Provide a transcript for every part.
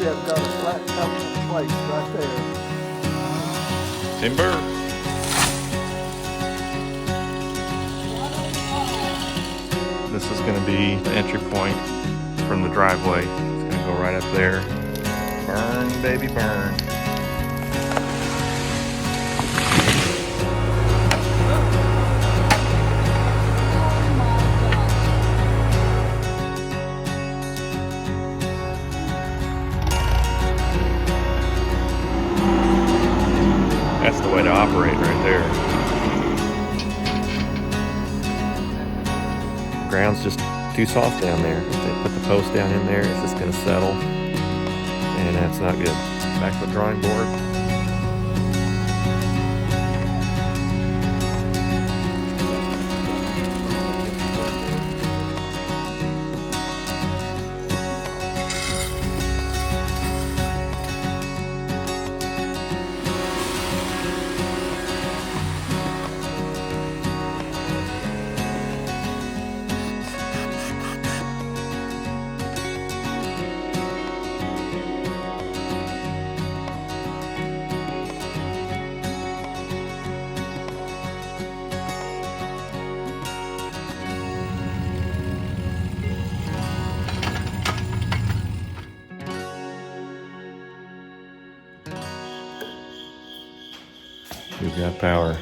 have got a flat covenant place right there. Timber. This is going to be the entry point from the driveway. It's going to go right up there. Burn, baby, burn. That's the way to operate right there. The ground's just too soft down there. If they put the post down in there, it's just going to settle, and that's not good. Back to the drawing board. We've got power.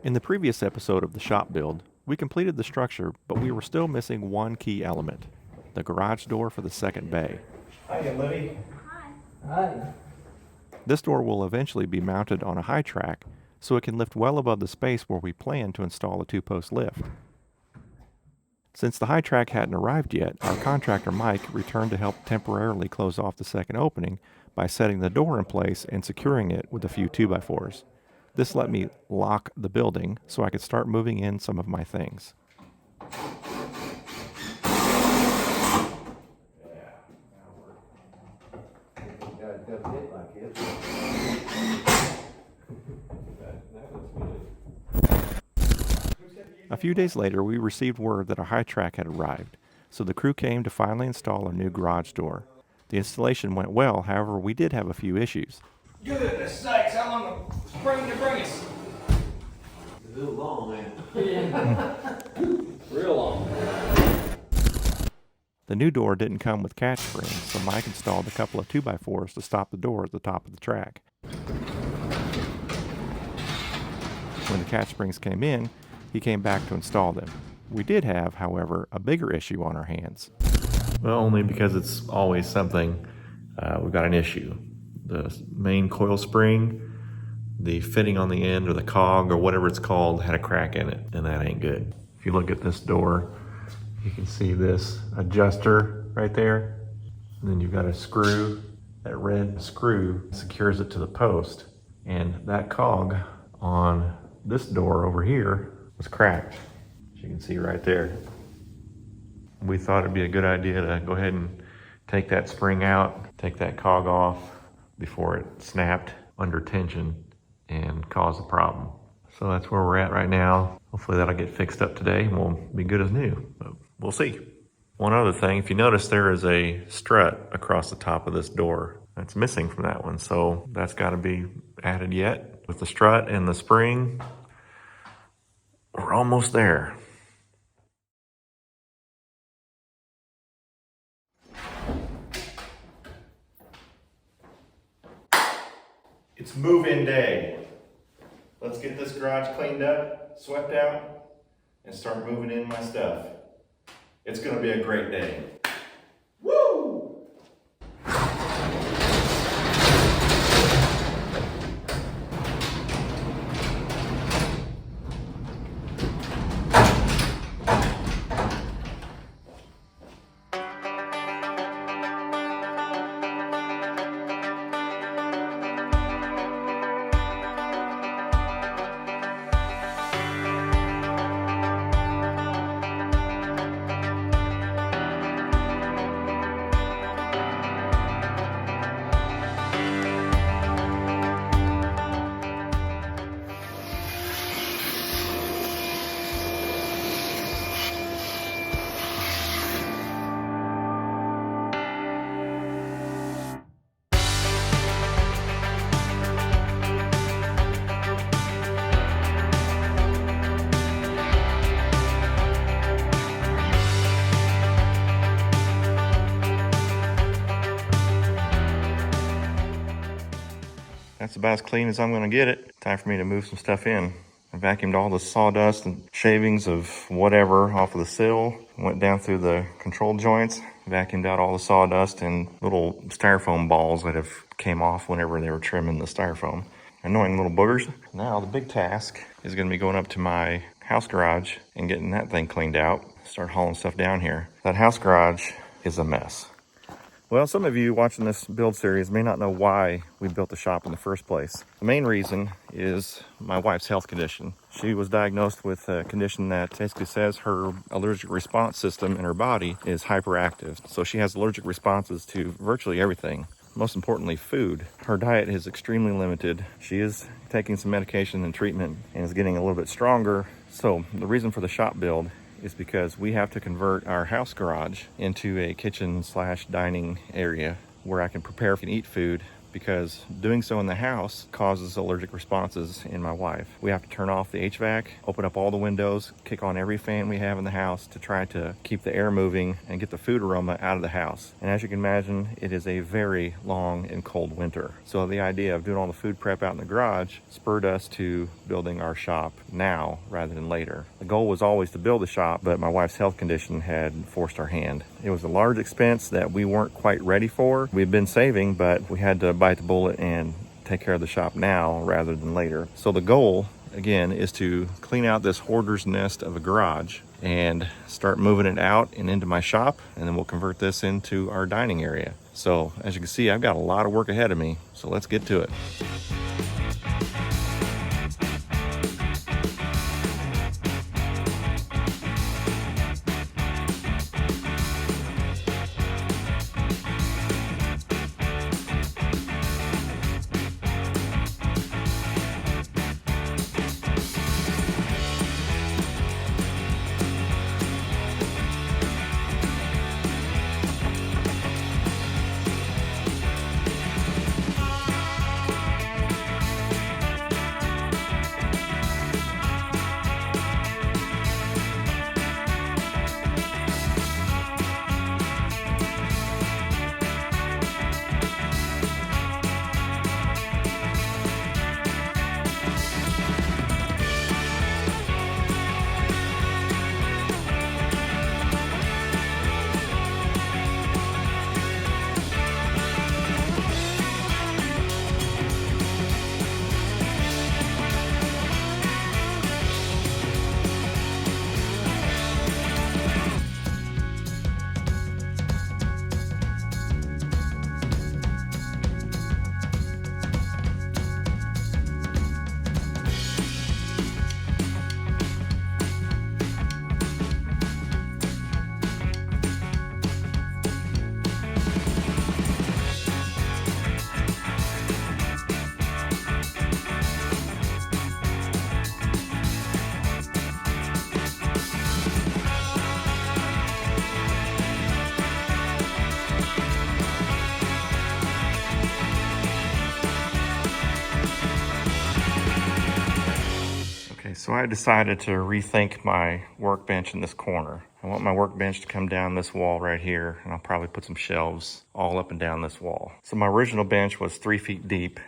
In the previous episode of the shop build, we completed the structure, but we were still missing one key element, the garage door for the second bay. Hiya, Libby. Hi. This door will eventually be mounted on a high track, so it can lift well above the space where we plan to install a 2-post lift. Since the high track hadn't arrived yet, our contractor Mike returned to help temporarily close off the second opening by setting the door in place and securing it with a few 2x4s. This let me lock the building so I could start moving in some of my things. A few days later, we received word that our high track had arrived, so the crew came to finally install our new garage door. The installation went well, however, we did have a few issues. Goodness sakes, how long a spring to bring us? A little long, man. Yeah. Real long. The new door didn't come with catch springs, so Mike installed a couple of 2x4s to stop the door at the top of the track. When the catch springs came in, he came back to install them. We did have, however, a bigger issue on our hands. Well, only because it's always something. We've got an issue. The main coil spring, the fitting on the end, or the cog, or whatever it's called, had a crack in it, and that ain't good. If you look at this door, you can see this adjuster right there. And then you've got a screw. That red screw secures it to the post. And that cog on this door over here was cracked, as you can see right there. We thought it'd be a good idea to go ahead and take that spring out, take that cog off before it snapped under tension and caused a problem. So that's where we're at right now. Hopefully that'll get fixed up today and we'll be good as new, but we'll see. One other thing, if you notice, there is a strut across the top of this door that's missing from that one, so that's got to be added yet. With the strut and the spring, we're almost there. It's move-in day. Let's get this garage cleaned up, swept out, and start moving in my stuff. It's gonna be a great day. Woo! That's about as clean as I'm gonna get it. Time for me to move some stuff in. I vacuumed all the sawdust and shavings of whatever off of the sill. Went down through the control joints, vacuumed out all the sawdust and little styrofoam balls that have came off whenever they were trimming the styrofoam. Annoying little boogers. Now the big task is gonna be going up to my house garage and getting that thing cleaned out. Start hauling stuff down here. That house garage is a mess. Well, some of you watching this build series may not know why we built the shop in the first place. The main reason is my wife's health condition. She was diagnosed with a condition that basically says her allergic response system in her body is hyperactive. So she has allergic responses to virtually everything. Most importantly, food. Her diet is extremely limited. She is taking some medication and treatment and is getting a little bit stronger. So the reason for the shop build is because we have to convert our house garage into a kitchen/dining area where I can prepare and eat food, because doing so in the house causes allergic responses in my wife. We have to turn off the HVAC, open up all the windows, kick on every fan we have in the house to try to keep the air moving and get the food aroma out of the house. And as you can imagine, it is a very long and cold winter. So the idea of doing all the food prep out in the garage spurred us to building our shop now rather than later. The goal was always to build the shop, but my wife's health condition had forced our hand. It was a large expense that we weren't quite ready for. We'd been saving, but we had to bite the bullet and take care of the shop now rather than later. So the goal, again, is to clean out this hoarder's nest of a garage and start moving it out and into my shop, and then we'll convert this into our dining area. So as you can see, I've got a lot of work ahead of me, so let's get to it. So I decided to rethink my workbench in this corner. I want my workbench to come down this wall right here, and I'll probably put some shelves all up and down this wall. So my original bench was 3 feet deep,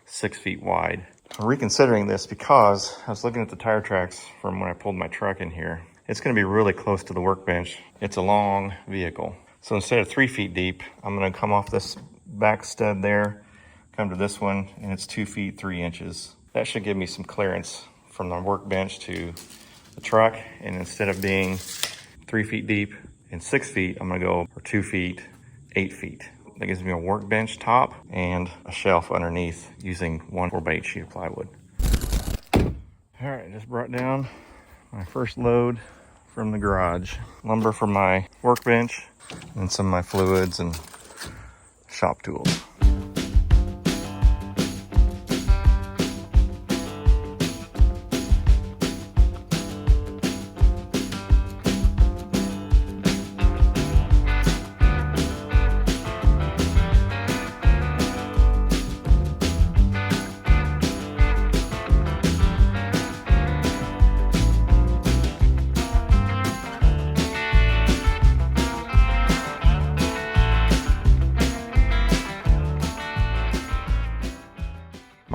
6 feet wide. I'm reconsidering this because I was looking at the tire tracks from when I pulled my truck in here. It's gonna be really close to the workbench. It's a long vehicle. So instead of 3 feet deep, I'm gonna come off this back stud there, come to this one, and it's 2 feet 3 inches. That should give me some clearance from the workbench to the truck, and instead of being 3 feet deep and 6 feet, I'm gonna go for 2 feet, 8 feet. That gives me a workbench top and a shelf underneath using 1/4 sheet of plywood. All right, just brought down my first load from the garage. Lumber for my workbench and some of my fluids and shop tools.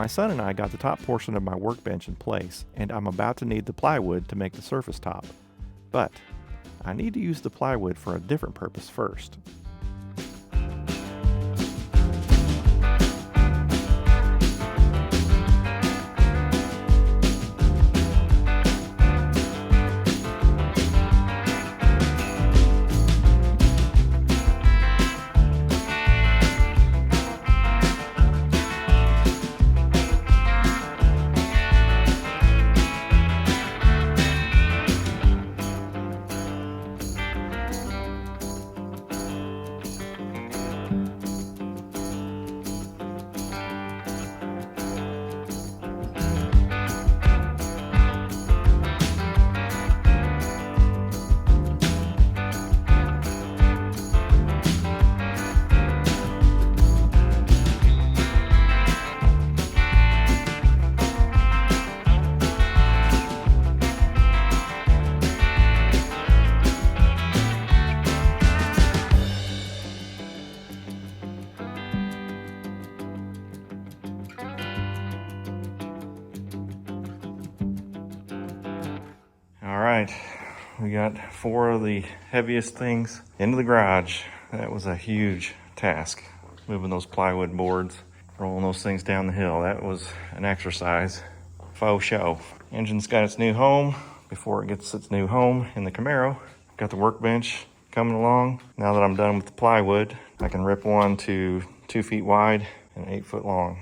My son and I got the top portion of my workbench in place, and I'm about to need the plywood to make the surface top. But I need to use the plywood for a different purpose first. All right, we got 4 of the heaviest things into the garage. That was a huge task, moving those plywood boards, rolling those things down the hill. That was an exercise, faux show. Engine's got its new home before it gets its new home in the Camaro. Got the workbench coming along. Now that I'm done with the plywood, I can rip one to 2 feet wide and 8 foot long.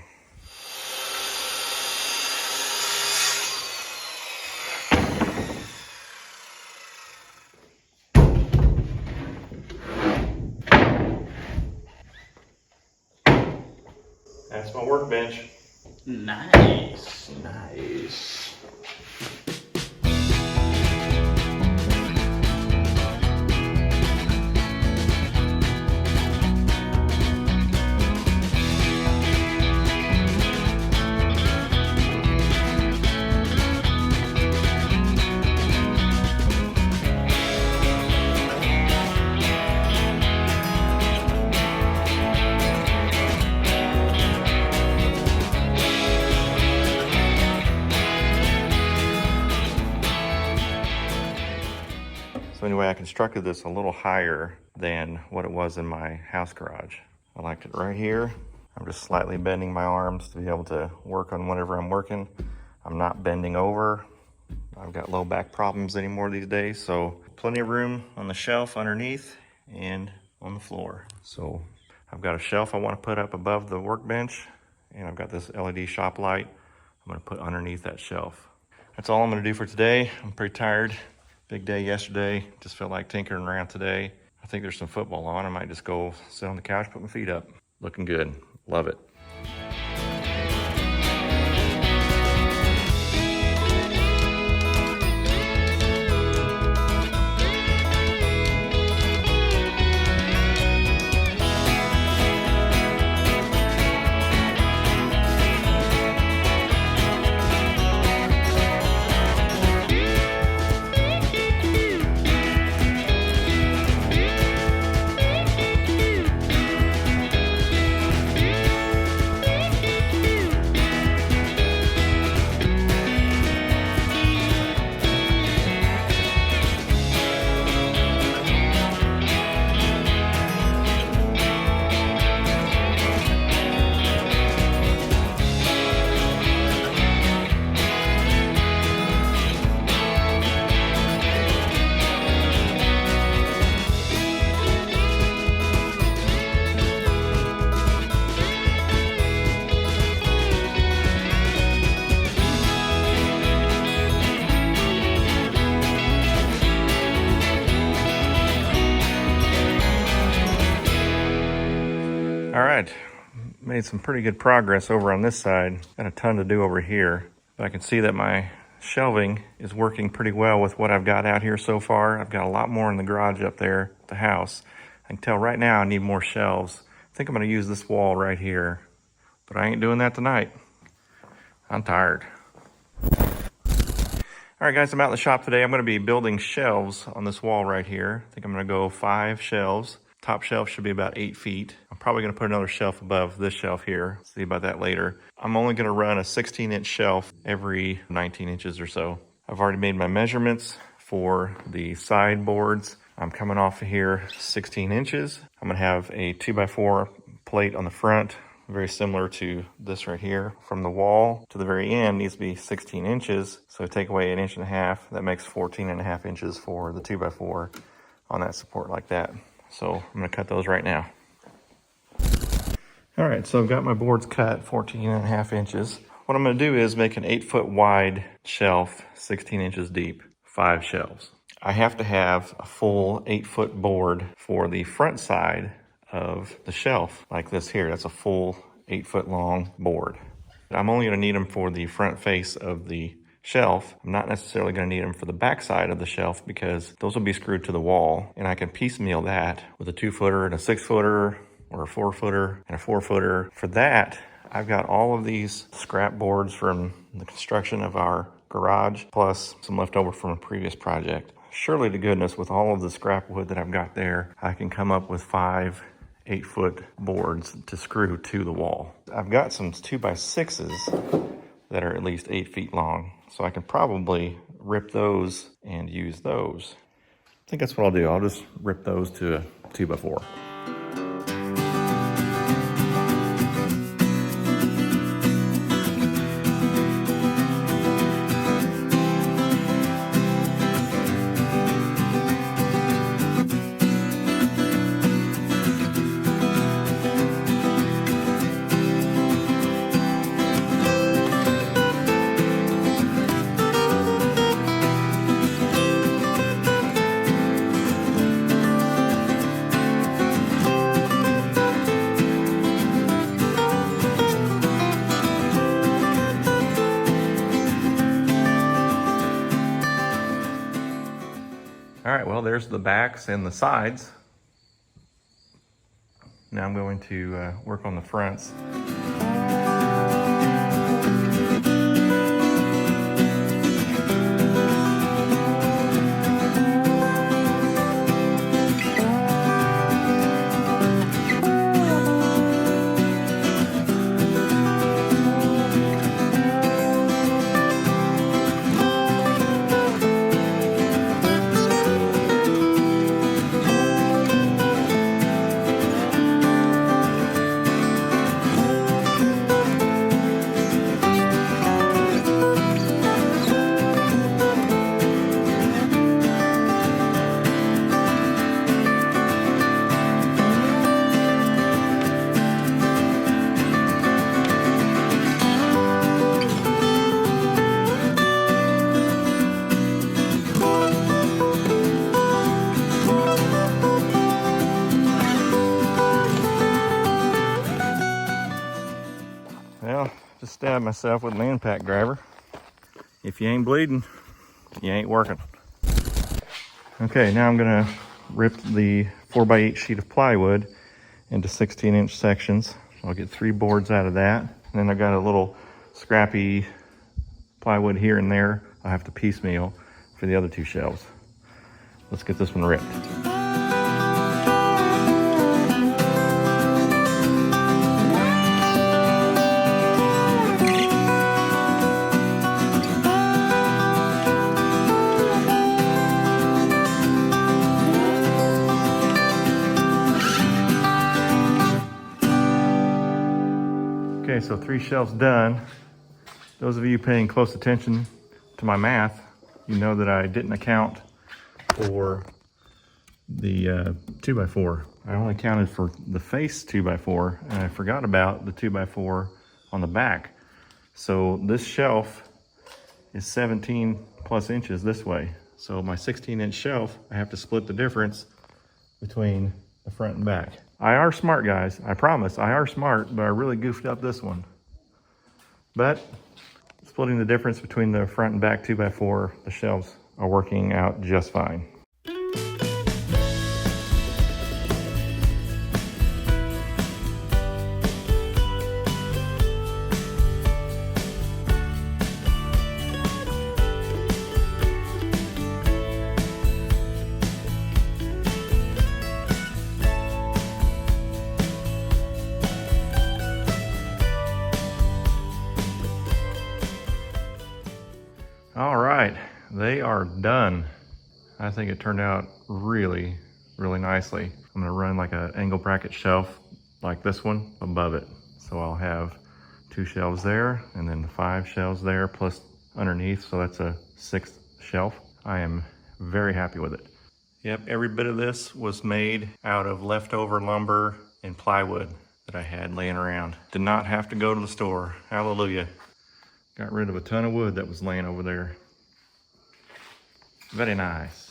That's my workbench. Nice. Nice. So anyway, I constructed this a little higher than what it was in my house garage. I liked it right here. I'm just slightly bending my arms to be able to work on whatever I'm working. I'm not bending over. I've got low back problems anymore these days, so plenty of room on the shelf underneath and on the floor. So I've got a shelf I want to put up above the workbench, and I've got this LED shop light I'm going to put underneath that shelf. That's all I'm going to do for today. I'm pretty tired. Big day yesterday. Just felt like tinkering around today. I think there's some football on. I might just go sit on the couch, put my feet up. Looking good. Love it. All right, made some pretty good progress over on this side. Got a ton to do over here, but I can see that my shelving is working pretty well with what I've got out here so far. I've got a lot more in the garage up there at the house. I can tell right now I need more shelves. I think I'm gonna use this wall right here, but I ain't doing that tonight. I'm tired. All right, guys, I'm out in the shop today. I'm gonna be building shelves on this wall right here. I think I'm gonna go 5 shelves. Top shelf should be about 8 feet. I'm probably gonna put another shelf above this shelf here. See about that later. I'm only gonna run a 16-inch shelf every 19 inches or so. I've already made my measurements for the side boards. I'm coming off of here 16 inches. I'm gonna have a 2x4 plate on the front, very similar to this right here. From the wall to the very end needs to be 16 inches. So take away 1.5 inches, that makes 14.5 inches for the 2x4 on that support like that. So I'm gonna cut those right now. All right, so I've got my boards cut 14.5 inches. What I'm gonna do is make an 8-foot wide shelf, 16 inches deep, 5 shelves. I have to have a full 8-foot board for the front side of the shelf, like this here. That's a full 8-foot long board. I'm only gonna need them for the front face of the shelf. I'm not necessarily gonna need them for the back side of the shelf because those will be screwed to the wall, and I can piecemeal that with a 2-footer and a 6-footer or a 4-footer and a 4-footer. For that, I've got all of these scrap boards from the construction of our garage, plus some leftover from a previous project. Surely to goodness, with all of the scrap wood that I've got there, I can come up with 5 8-foot boards to screw to the wall. I've got some 2x6s that are at least 8 feet long, so I can probably rip those and use those. I think that's what I'll do. I'll just rip those to a 2x4. All right, well, there's the backs and the sides. Now I'm going to work on the fronts. Well, just stabbed myself with an impact grabber. If you ain't bleeding, you ain't working. Okay, now I'm gonna rip the 4x8 sheet of plywood into 16-inch sections. I'll get 3 boards out of that. And then I got a little scrappy plywood here and there I'll have to piecemeal for the other 2 shelves. Let's get this one ripped. Okay, so 3 shelves done. Those of you paying close attention to my math, you know that I didn't account for the 2x4. I only counted for the face 2x4, and I forgot about the 2x4 on the back. So this shelf is 17 plus inches this way. So my 16-inch shelf, I have to split the difference between the front and back. I are smart, guys. I promise, I are smart, but I really goofed up this one. But splitting the difference between the front and back 2x4, the shelves are working out just fine. they are done. I think it turned out really, really nicely. I'm gonna run like an angle bracket shelf like this one above it. So I'll have 2 shelves there and then 5 shelves there plus underneath. So that's a 6th shelf. I am very happy with it. Yep, every bit of this was made out of leftover lumber and plywood that I had laying around. Did not have to go to the store. Hallelujah. Got rid of a ton of wood that was laying over there. Very nice.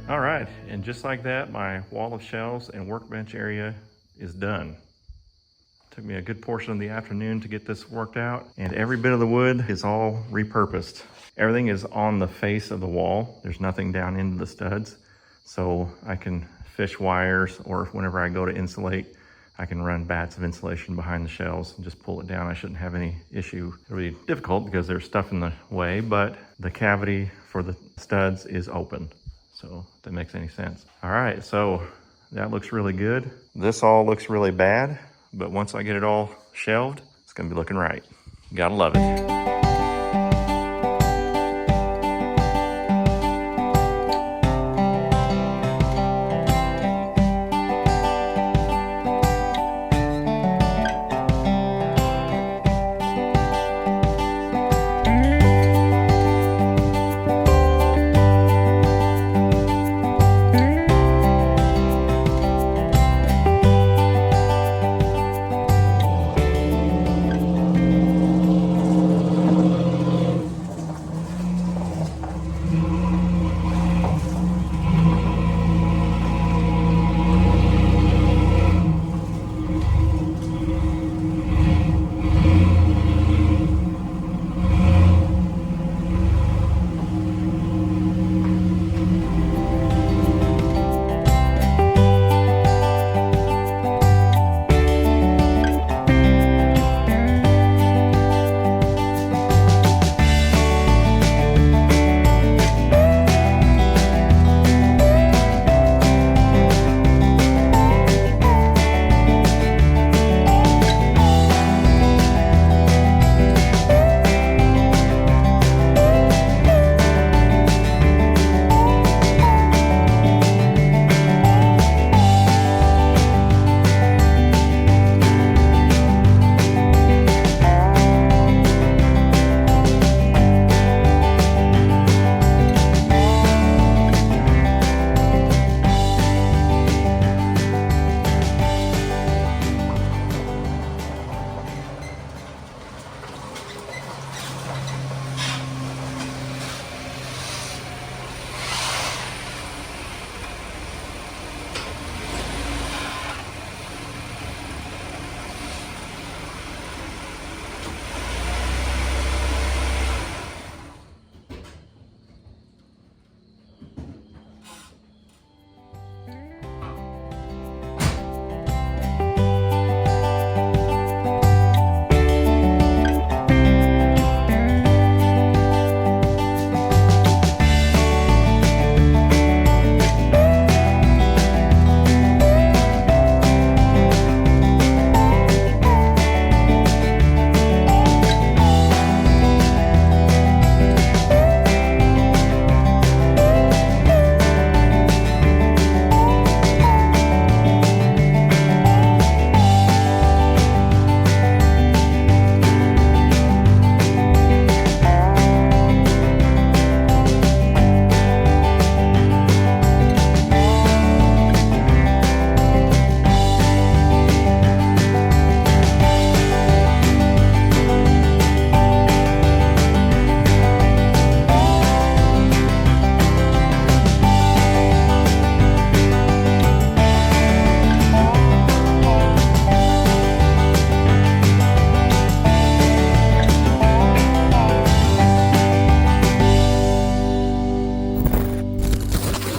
All right, and just like that, my wall of shelves and workbench area is done. Took me a good portion of the afternoon to get this worked out, and every bit of the wood is all repurposed. Everything is on the face of the wall. There's nothing down into the studs, so I can fish wires, or whenever I go to insulate, I can run bats of insulation behind the shelves and just pull it down. I shouldn't have any issue. It'll be difficult because there's stuff in the way, but the cavity for the studs is open. So if that makes any sense. All right, so that looks really good. This all looks really bad, but once I get it all shelved, it's gonna be looking right. Gotta love it.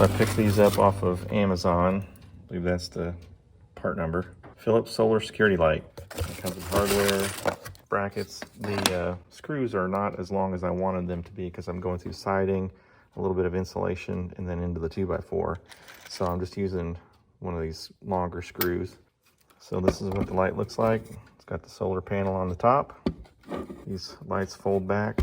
I picked these up off of Amazon. I believe that's the part number. Philips solar security light. It comes with hardware, brackets. The screws are not as long as I wanted them to be because I'm going through siding, a little bit of insulation, and then into the 2x4. So I'm just using one of these longer screws. So this is what the light looks like. It's got the solar panel on the top. These lights fold back,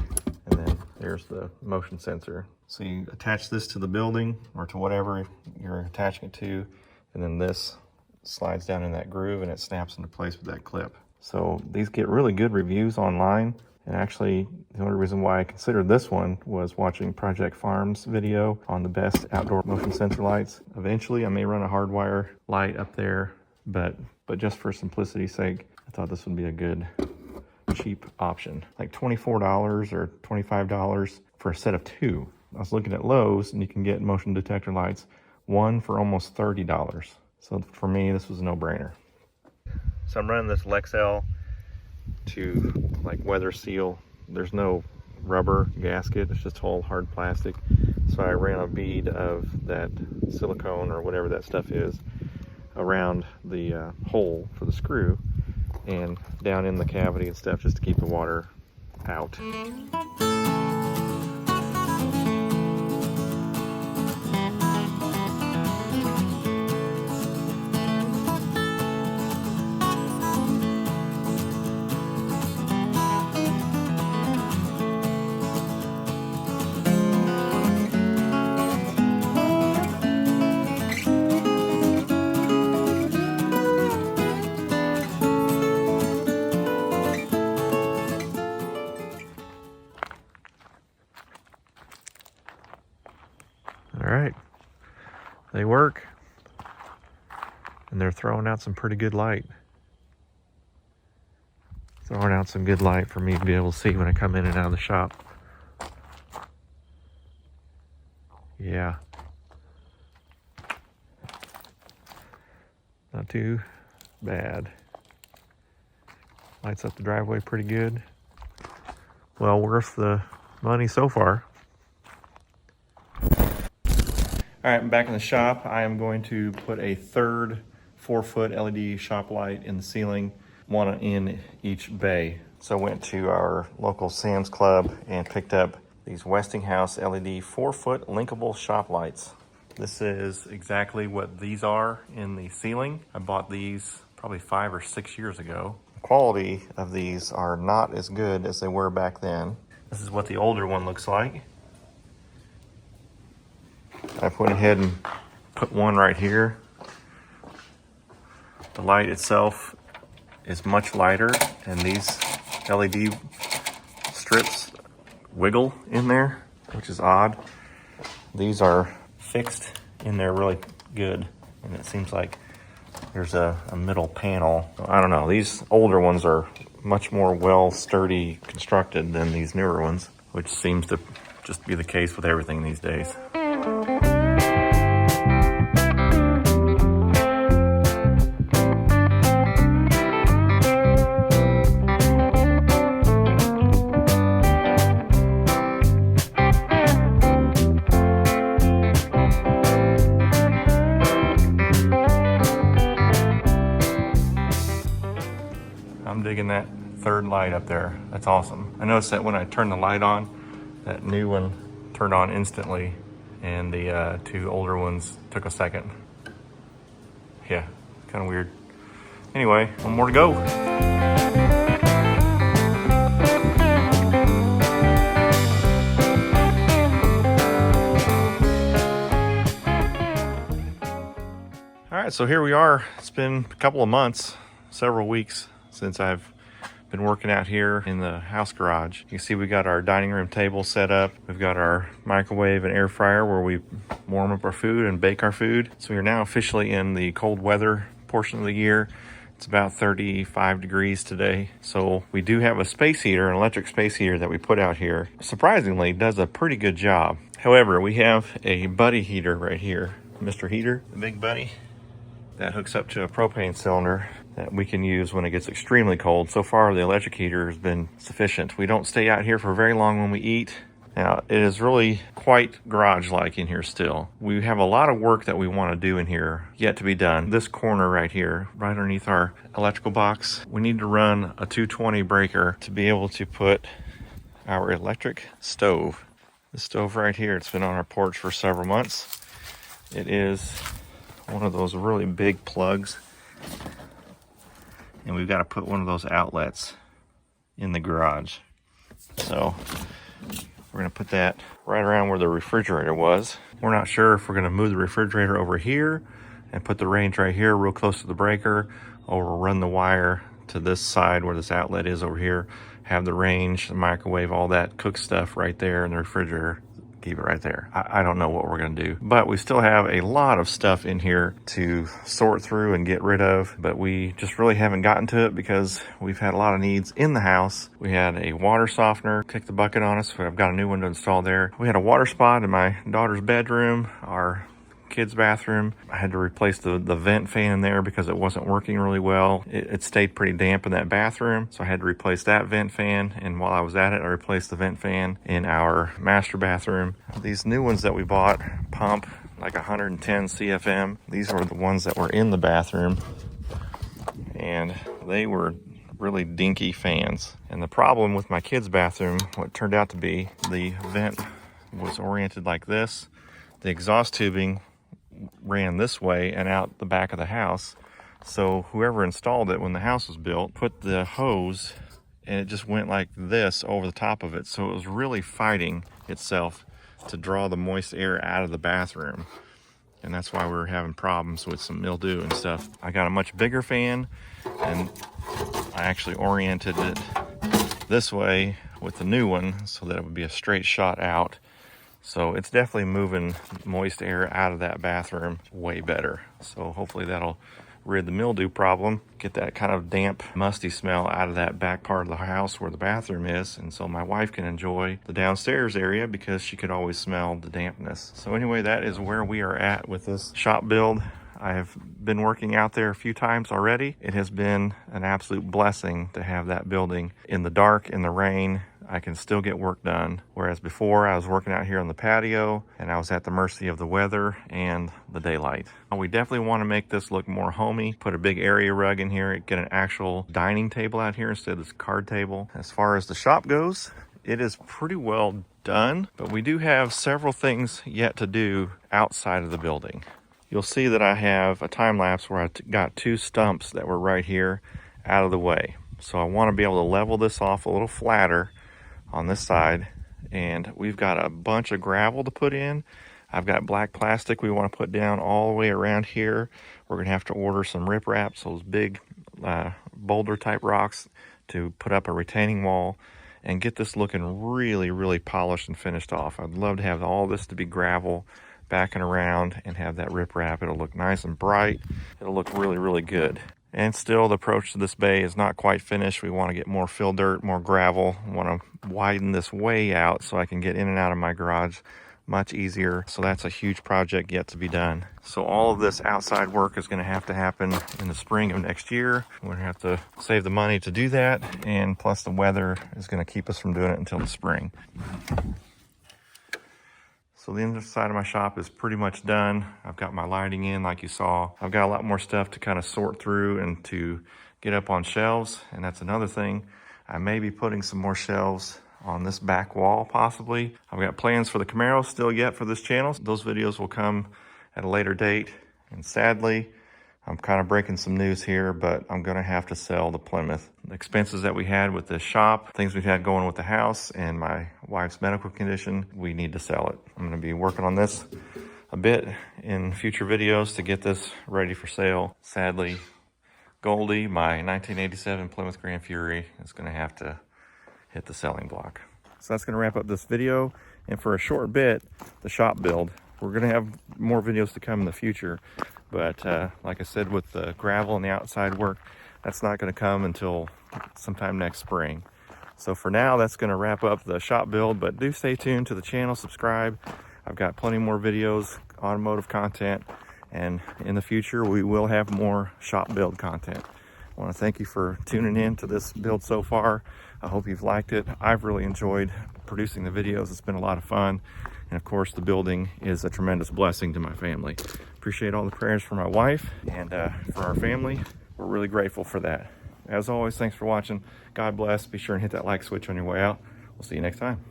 and then there's the motion sensor. So you attach this to the building or to whatever you're attaching it to, and then this slides down in that groove and it snaps into place with that clip. So these get really good reviews online. And actually, the only reason why I considered this one was watching Project Farm's video on the best outdoor motion sensor lights. Eventually, I may run a hardwire light up there, but just for simplicity's sake, I thought this would be a good, cheap option. Like $24 or $25 for a set of two. I was looking at Lowe's, and you can get motion detector lights, one for almost $30. So for me, this was a no-brainer. So I'm running this Lexel to like weather seal. There's no rubber gasket, it's just all hard plastic. So I ran a bead of that silicone or whatever that stuff is around the hole for the screw and down in the cavity and stuff just to keep the water out. All right, they work, and they're throwing out some pretty good light. Throwing out some good light for me to be able to see when I come in and out of the shop. Yeah. Not too bad. Lights up the driveway pretty good. Well worth the money so far. All right, I'm back in the shop. I am going to put a third 4-foot LED shop light in the ceiling, one in each bay. So I went to our local Sam's Club and picked up these Westinghouse LED 4-foot linkable shop lights. This is exactly what these are in the ceiling. I bought these probably 5 or 6 years ago. The quality of these are not as good as they were back then. This is what the older one looks like. I went ahead and put one right here. The light itself is much lighter, and these LED strips wiggle in there, which is odd. These are fixed in there really good, and it seems like there's a middle panel. I don't know, these older ones are much more sturdy constructed than these newer ones, which seems to just be the case with everything these days. I'm digging that third light up there. That's awesome. I noticed that when I turned the light on, that new one turned on instantly, and the two older ones took a second. Yeah, kind of weird. Anyway, one more to go. All right, so here we are. It's been a couple of months, several weeks since I've been working out here in the house garage. You can see we got our dining room table set up. We've got our microwave and air fryer where we warm up our food and bake our food. So we are now officially in the cold weather portion of the year. It's about 35 degrees today. So we do have a space heater, an electric space heater that we put out here. Surprisingly, does a pretty good job. However, we have a buddy heater right here. Mr. Heater, the big buddy, that hooks up to a propane cylinder that we can use when it gets extremely cold. So far, the electric heater has been sufficient. We don't stay out here for very long when we eat, Now, it is really quite garage-like in here still. We have a lot of work that we want to do in here yet to be done. This corner right here, right underneath our electrical box, we need to run a 220 breaker to be able to put our electric stove. The stove right here, it's been on our porch for several months. It is one of those really big plugs, and we've got to put one of those outlets in the garage. So we're going to put that right around where the refrigerator was. We're not sure if we're going to move the refrigerator over here and put the range right here real close to the breaker, or we'll run the wire to this side where this outlet is over here, have the range, the microwave, all that cook stuff right there in the refrigerator. Keep it right there. I don't know what we're going to do, but we still have a lot of stuff in here to sort through and get rid of, but we just really haven't gotten to it because we've had a lot of needs in the house. We had a water softener kick the bucket on us. I've got a new one to install there. We had a water spot in my daughter's bedroom, our kids' bathroom. I had to replace the vent fan in there because it wasn't working really well. It stayed pretty damp in that bathroom, so I had to replace that vent fan. And while I was at it, I replaced the vent fan in our master bathroom. These new ones that we bought pump like 110 CFM. These were the ones that were in the bathroom, and they were really dinky fans. And the problem with my kids' bathroom, what turned out to be, the vent was oriented like this. The exhaust tubing ran this way and out the back of the house. So whoever installed it when the house was built put the hose, and it just went like this over the top of it. So it was really fighting itself to draw the moist air out of the bathroom. And that's why we were having problems with some mildew and stuff. I got a much bigger fan, and I actually oriented it this way with the new one so that it would be a straight shot out. So it's definitely moving moist air out of that bathroom way better. So hopefully that'll rid the mildew problem, get that kind of damp, musty smell out of that back part of the house where the bathroom is. And so my wife can enjoy the downstairs area because she could always smell the dampness. So anyway, that is where we are at with this shop build. I have been working out there a few times already. It has been an absolute blessing to have that building in the dark, in the rain. I can still get work done. Whereas before I was working out here on the patio and I was at the mercy of the weather and the daylight. We definitely want to make this look more homey, put a big area rug in here, get an actual dining table out here instead of this card table. As far as the shop goes, it is pretty well done, but we do have several things yet to do outside of the building. You'll see that I have a time lapse where I got two stumps that were right here out of the way. So I want to be able to level this off a little flatter on this side, and we've got a bunch of gravel to put in. I've got black plastic we want to put down all the way around here. We're going to have to order some ripraps, those big boulder type rocks, to put up a retaining wall and get this looking really, really polished and finished off. I'd love to have all this to be gravel, backing around, and have that riprap. It'll look nice and bright. It'll look really, really good. And still, the approach to this bay is not quite finished. We want to get more fill dirt, more gravel. We want to widen this way out so I can get in and out of my garage much easier. So that's a huge project yet to be done. So all of this outside work is going to happen in the spring of next year. We're going to have to save the money to do that. And plus the weather is going to keep us from doing it until the spring. So the inside of my shop is pretty much done. I've got my lighting in like you saw. I've got a lot more stuff to kind of sort through and to get up on shelves. And that's another thing. I may be putting some more shelves on this back wall possibly. I've got plans for the Camaro still yet for this channel. Those videos will come at a later date. And sadly, I'm kind of breaking some news here, but I'm going to have to sell the Plymouth. The expenses that we had with this shop, things we've had going with the house, and my wife's medical condition, we need to sell it. I'm going to be working on this a bit in future videos to get this ready for sale. Sadly, Goldie, my 1987 Plymouth Grand Fury, is going to have to hit the selling block. So that's going to wrap up this video. And for a short bit, the shop build. We're going to have more videos to come in the future. But like I said, with the gravel and the outside work, that's not going to come until sometime next spring. So for now, that's going to wrap up the shop build. But do stay tuned to the channel, subscribe. I've got plenty more videos, automotive content. And in the future, we will have more shop build content. I want to thank you for tuning in to this build so far. I hope you've liked it. I've really enjoyed producing the videos. It's been a lot of fun. And of course, the building is a tremendous blessing to my family. Appreciate all the prayers for my wife and for our family. We're really grateful for that. As always, thanks for watching. God bless. Be sure and hit that like switch on your way out. We'll see you next time.